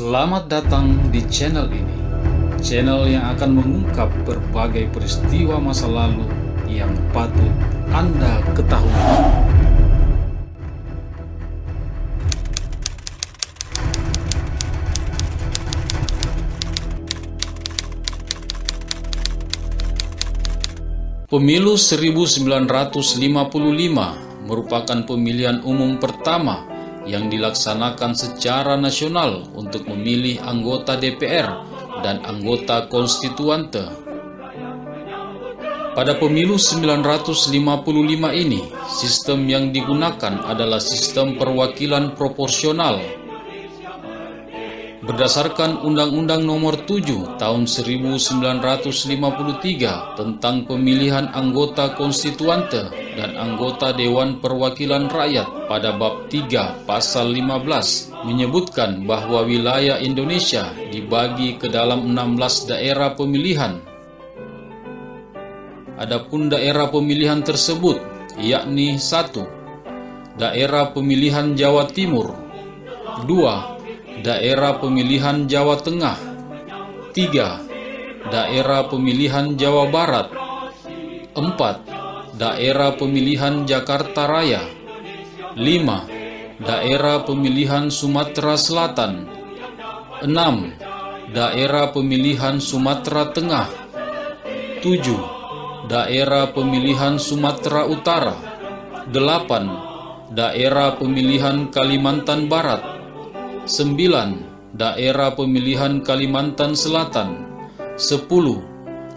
Selamat datang di channel ini, channel yang akan mengungkap berbagai peristiwa masa lalu yang patut Anda ketahui. Pemilu 1955 merupakan pemilihan umum pertama yang dilaksanakan secara nasional untuk memilih anggota DPR dan anggota konstituante. Pada pemilu 1955 ini, sistem yang digunakan adalah sistem perwakilan proporsional. Berdasarkan Undang-Undang Nomor 7 Tahun 1953 tentang pemilihan anggota konstituante dan anggota Dewan Perwakilan Rakyat pada bab 3 pasal 15 menyebutkan bahwa wilayah Indonesia dibagi ke dalam 16 daerah pemilihan. Adapun daerah pemilihan tersebut yakni 1. Daerah pemilihan Jawa Timur, 2. Daerah pemilihan Jawa Tengah, 3. Daerah pemilihan Jawa Barat, 4. Daerah pemilihan Jakarta Raya, 5. Daerah pemilihan Sumatera Selatan, 6. Daerah pemilihan Sumatera Tengah, 7. Daerah pemilihan Sumatera Utara, 8. Daerah pemilihan Kalimantan Barat, 9. Daerah pemilihan Kalimantan Selatan, 10.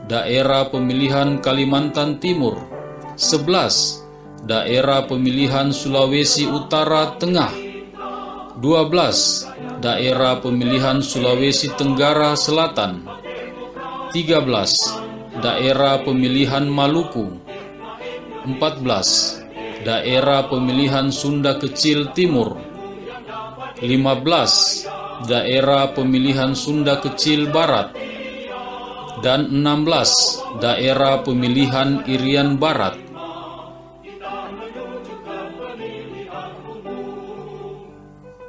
Daerah pemilihan Kalimantan Timur, 11. Daerah pemilihan Sulawesi Utara Tengah, 12. Daerah pemilihan Sulawesi Tenggara Selatan, 13. Daerah pemilihan Maluku, 14. Daerah pemilihan Sunda Kecil Timur, 15. Daerah pemilihan Sunda Kecil Barat, dan 16. Daerah pemilihan Irian Barat.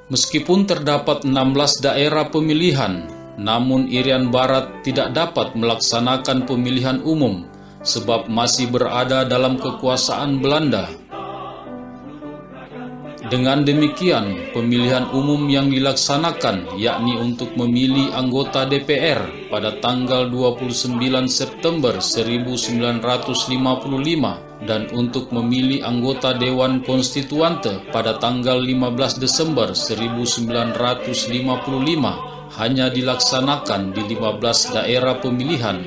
Meskipun terdapat 16 daerah pemilihan, namun Irian Barat tidak dapat melaksanakan pemilihan umum sebab masih berada dalam kekuasaan Belanda. Dengan demikian, pemilihan umum yang dilaksanakan yakni untuk memilih anggota DPR pada tanggal 29 September 1955 dan untuk memilih anggota Dewan Konstituante pada tanggal 15 Desember 1955 hanya dilaksanakan di 15 daerah pemilihan.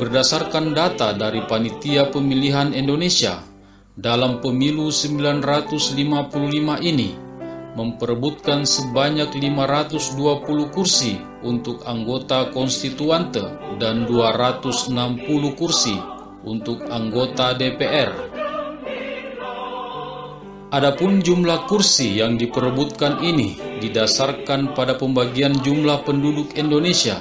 Berdasarkan data dari Panitia Pemilihan Indonesia, dalam pemilu 1955 ini memperebutkan sebanyak 520 kursi untuk anggota konstituante dan 260 kursi untuk anggota DPR. Adapun jumlah kursi yang diperebutkan ini didasarkan pada pembagian jumlah penduduk Indonesia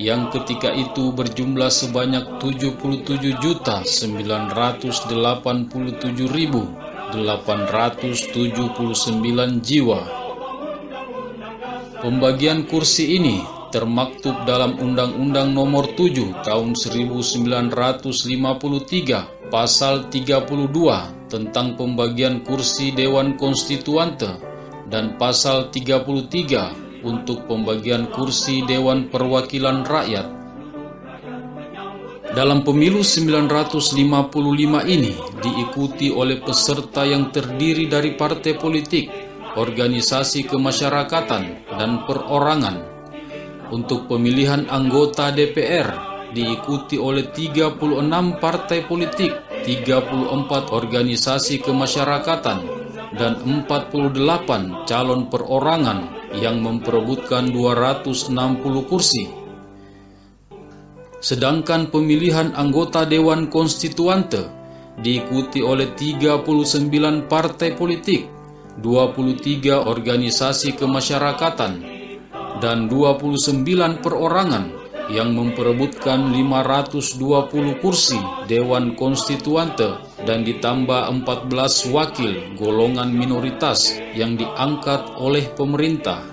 yang ketika itu berjumlah sebanyak 77.987.879 jiwa. Pembagian kursi ini termaktub dalam Undang-Undang Nomor 7 Tahun 1953 Pasal 32 tentang pembagian kursi Dewan Konstituante dan Pasal 33 untuk pembagian kursi Dewan Perwakilan Rakyat. Dalam pemilu 1955 ini diikuti oleh peserta yang terdiri dari partai politik, organisasi kemasyarakatan, dan perorangan. Untuk pemilihan anggota DPR diikuti oleh 36 partai politik, 34 organisasi kemasyarakatan, dan 48 calon perorangan yang memperebutkan 260 kursi. Sedangkan pemilihan anggota Dewan Konstituante diikuti oleh 39 partai politik, 23 organisasi kemasyarakatan, dan 29 perorangan yang memperebutkan 520 kursi Dewan Konstituante dan ditambah 14 wakil golongan minoritas yang diangkat oleh pemerintah.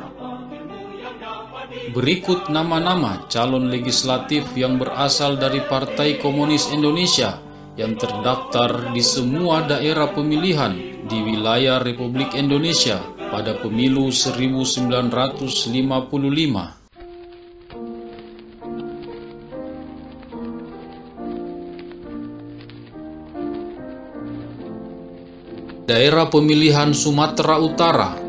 Berikut nama-nama calon legislatif yang berasal dari Partai Komunis Indonesia yang terdaftar di semua daerah pemilihan di wilayah Republik Indonesia pada pemilu 1955. Daerah pemilihan Sumatera Utara.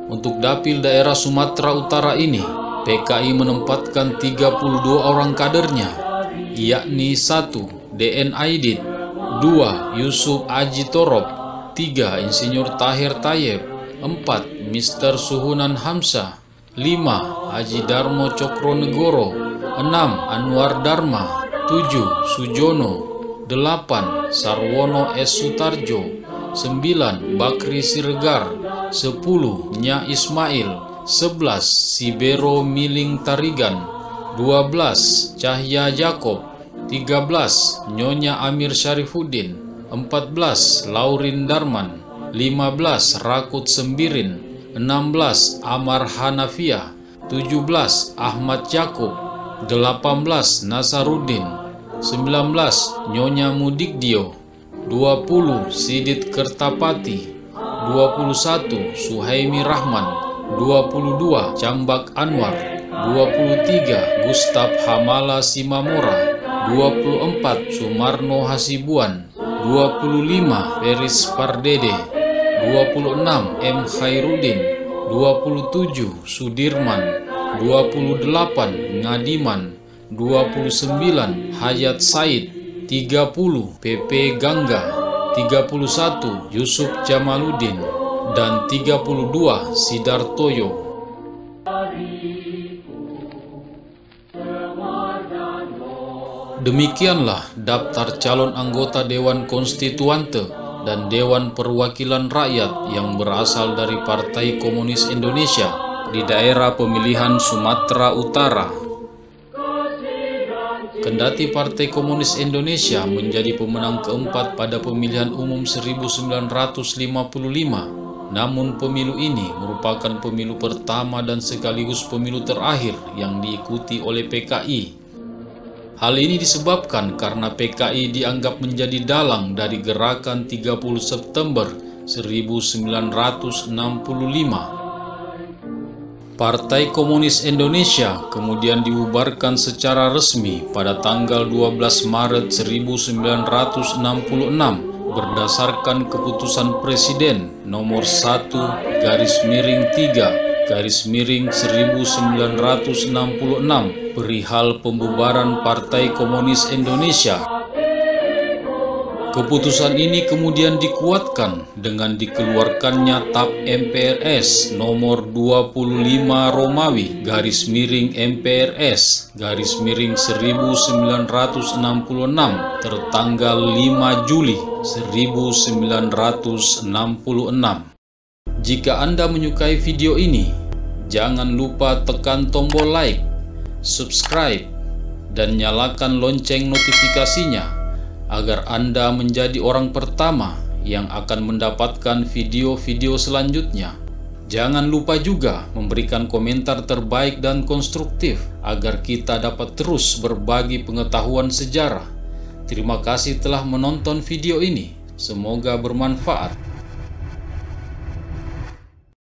Untuk dapil daerah Sumatera Utara ini, PKI menempatkan 32 orang kadernya, yakni 1. DN Aidit, 2. Yusuf Aji Torob, 3. Insinyur Tahir Tayeb, 4. Mr. Suhunan Hamzah, 5. Haji Darmo Cokronegoro, 6. Anwar Dharma, 7. Sujono, 8. Sarwono S. Sutarjo, 9. Bakri Siregar, 10. Nya Ismail, 11. Sibero Miling Tarigan, 12. Cahya Jakob, 13. Nyonya Amir Syarifuddin, 14. Laurin Darman, 15. Rakut Sembirin, 16. Amar Hanafiah, 17. Ahmad Yakub, 18. Nasaruddin, 19. Nyonya Mudikdio, 20. Sidit Kertapati, 21. Suhaimi Rahman, 22. Cambak Anwar, 23. Gustaf Hamala Simamora, 24. Sumarno Hasibuan, 25. Feris Pardede, 26. M. Khairuddin, 27. Sudirman, 28. Ngadiman, 29. Hayat Said, 30. PP Gangga, 31. Yusuf Jamaluddin, dan 32. Sidartoyo. Demikianlah daftar calon anggota Dewan Konstituante dan Dewan Perwakilan Rakyat yang berasal dari Partai Komunis Indonesia di daerah pemilihan Sumatera Utara. Kendati Partai Komunis Indonesia menjadi pemenang keempat pada pemilihan umum 1955, namun pemilu ini merupakan pemilu pertama dan sekaligus pemilu terakhir yang diikuti oleh PKI. Hal ini disebabkan karena PKI dianggap menjadi dalang dari gerakan 30 September 1965. Partai Komunis Indonesia kemudian dibubarkan secara resmi pada tanggal 12 Maret 1966 berdasarkan keputusan Presiden nomor 1/3/1966 perihal pembubaran Partai Komunis Indonesia. Keputusan ini kemudian dikuatkan dengan dikeluarkannya TAP MPRS nomor 25 Romawi _MPRS_1966 tertanggal 5 Juli 1966. Jika Anda menyukai video ini, jangan lupa tekan tombol like, subscribe, dan nyalakan lonceng notifikasinya agar Anda menjadi orang pertama yang akan mendapatkan video-video selanjutnya. Jangan lupa juga memberikan komentar terbaik dan konstruktif agar kita dapat terus berbagi pengetahuan sejarah. Terima kasih telah menonton video ini. Semoga bermanfaat.